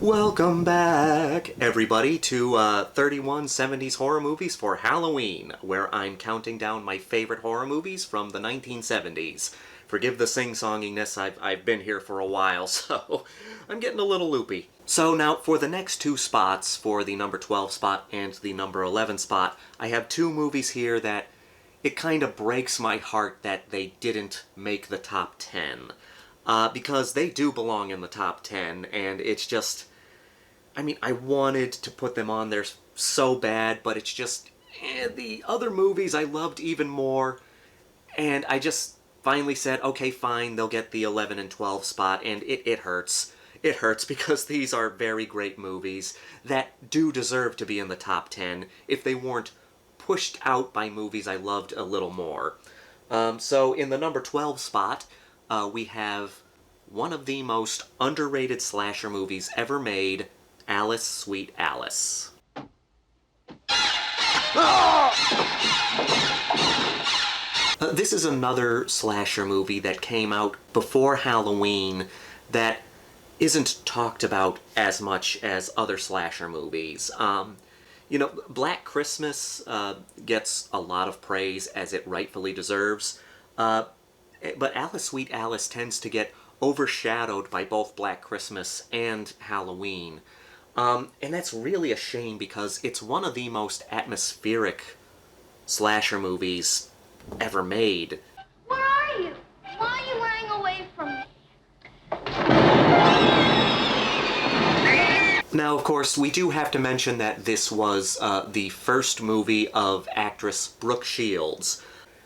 Welcome back, everybody, to 31 70s horror movies for Halloween, where I'm counting down my favorite horror movies from the 1970s. Forgive the sing-songiness, I've been here for a while, so I'm getting a little loopy. So now, for the next two spots, for the number 12 spot and the number 11 spot, I have two movies here that it kind of breaks my heart that they didn't make the top 10. Because they do belong in the top 10, and it's just... I mean, I wanted to put them on there so bad, but it's just... the other movies I loved even more, and I just finally said, okay, fine, they'll get the 11 and 12 spot, and it hurts. It hurts because these are very great movies that do deserve to be in the top 10 if they weren't pushed out by movies I loved a little more. So in the number 12 spot, we have one of the most underrated slasher movies ever made, Alice, Sweet Alice. This is another slasher movie that came out before Halloween that isn't talked about as much as other slasher movies. You know, Black Christmas gets a lot of praise, as it rightfully deserves, but Alice, Sweet Alice tends to get overshadowed by both Black Christmas and Halloween. And that's really a shame because it's one of the most atmospheric slasher movies ever made. Where are you? Why are you running away from me? Now, of course, we do have to mention that this was the first movie of actress Brooke Shields.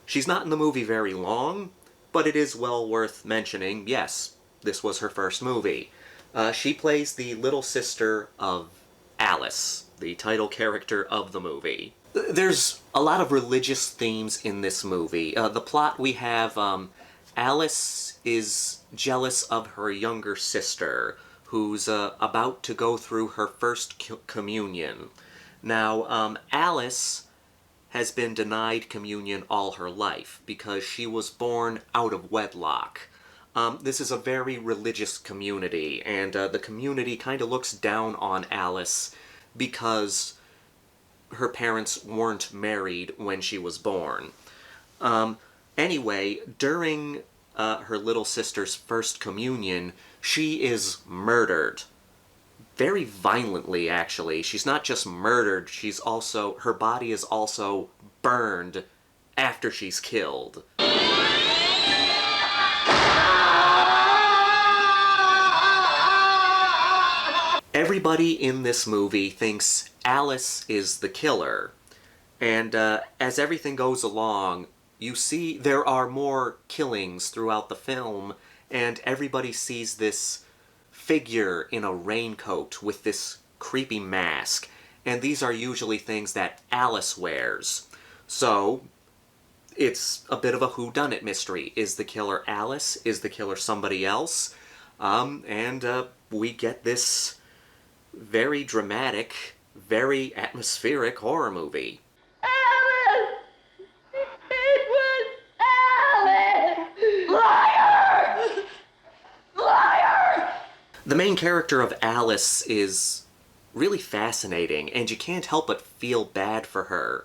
She's not in the movie very long, but it is well worth mentioning. Yes, this was her first movie. She plays the little sister of Alice, the title character of the movie. There's a lot of religious themes in this movie. The plot we have, Alice is jealous of her younger sister, who's about to go through her first communion. Now, Alice has been denied communion all her life because she was born out of wedlock. This is a very religious community, and the community kind of looks down on Alice because her parents weren't married when she was born. Anyway, during her little sister's first communion, she is murdered. Very violently, actually. She's not just murdered, her body is also burned after she's killed. Everybody in this movie thinks Alice is the killer, and as everything goes along, you see there are more killings throughout the film, and everybody sees this figure in a raincoat with this creepy mask, and these are usually things that Alice wears. So, it's a bit of a whodunit mystery. Is the killer Alice? Is the killer somebody else? We get this very dramatic, very atmospheric horror movie. Alice! It was Alice! Liar! Liar! The main character of Alice is really fascinating, and you can't help but feel bad for her.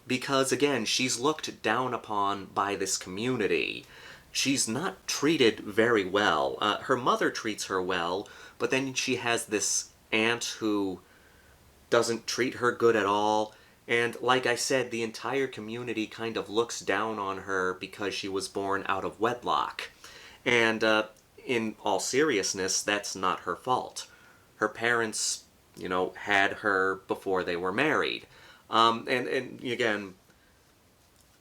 Because, again, she's looked down upon by this community. She's not treated very well. Her mother treats her well, but then she has this aunt who doesn't treat her good at all. And like I said, the entire community kind of looks down on her because she was born out of wedlock. And in all seriousness, that's not her fault. Her parents, had her before they were married. And again,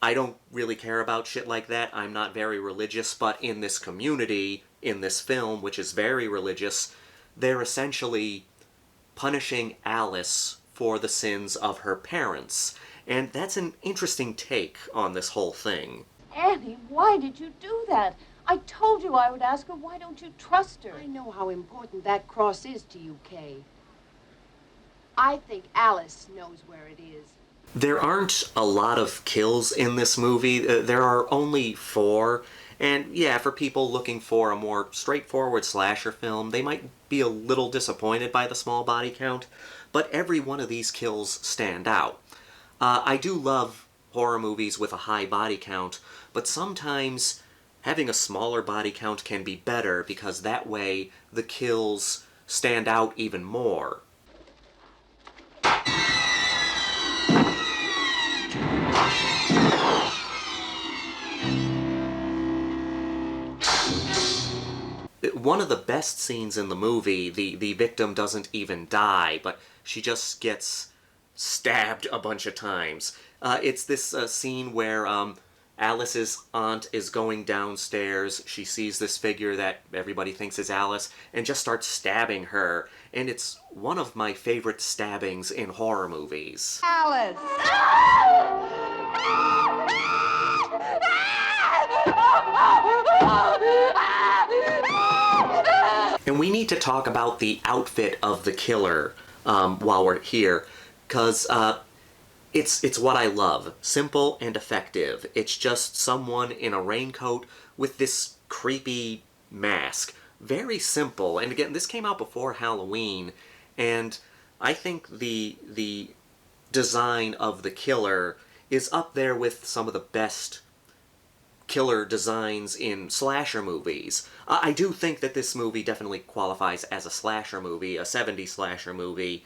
I don't really care about shit like that. I'm not very religious, but in this community, in this film, which is very religious, they're essentially punishing Alice for the sins of her parents. And that's an interesting take on this whole thing. Annie, why did you do that? I told you I would ask her. Why don't you trust her? I know how important that cross is to you, Kay. I think Alice knows where it is. There aren't a lot of kills in this movie. There are only 4, And yeah, for people looking for a more straightforward slasher film, they might be a little disappointed by the small body count, but every one of these kills stand out. I do love horror movies with a high body count, but sometimes having a smaller body count can be better because that way the kills stand out even more. One of the best scenes in the movie, the victim doesn't even die, but she just gets stabbed a bunch of times. It's this scene where Alice's aunt is going downstairs. She sees this figure that everybody thinks is Alice and just starts stabbing her. And it's one of my favorite stabbings in horror movies. Alice! And we need to talk about the outfit of the killer while we're here, because it's what I love. Simple and effective. It's just someone in a raincoat with this creepy mask. Very simple. And again, this came out before Halloween, and I think the design of the killer is up there with some of the best killer designs in slasher movies. I do think that this movie definitely qualifies as a slasher movie, a 70s slasher movie,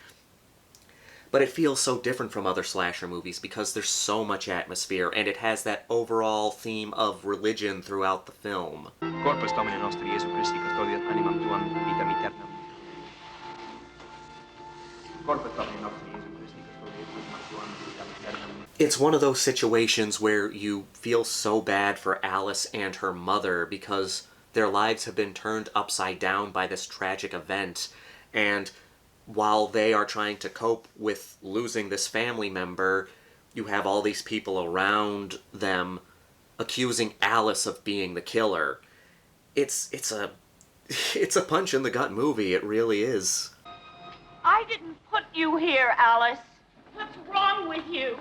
but it feels so different from other slasher movies because there's so much atmosphere, and it has that overall theme of religion throughout the film. Corpus Domini nostri Jesu Christi custodiat animam tuam vitam aeternam. Corpus Domini nostri Jesu Christi custodiat animam tuam vitam aeternam. It's one of those situations where you feel so bad for Alice and her mother because their lives have been turned upside down by this tragic event, and while they are trying to cope with losing this family member, you have all these people around them accusing Alice of being the killer. It's a punch in the gut movie, it really is. I didn't put you here, Alice. What's wrong with you?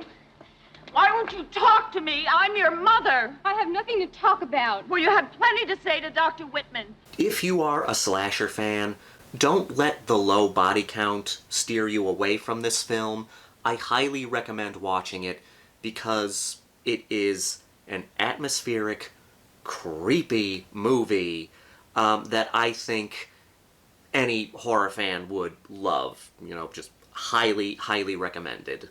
Why won't you talk to me? I'm your mother. I have nothing to talk about. Well, you had plenty to say to Dr. Whitman. If you are a slasher fan, don't let the low body count steer you away from this film. I highly recommend watching it because it is an atmospheric, creepy movie that I think any horror fan would love. You know, just highly, highly recommended.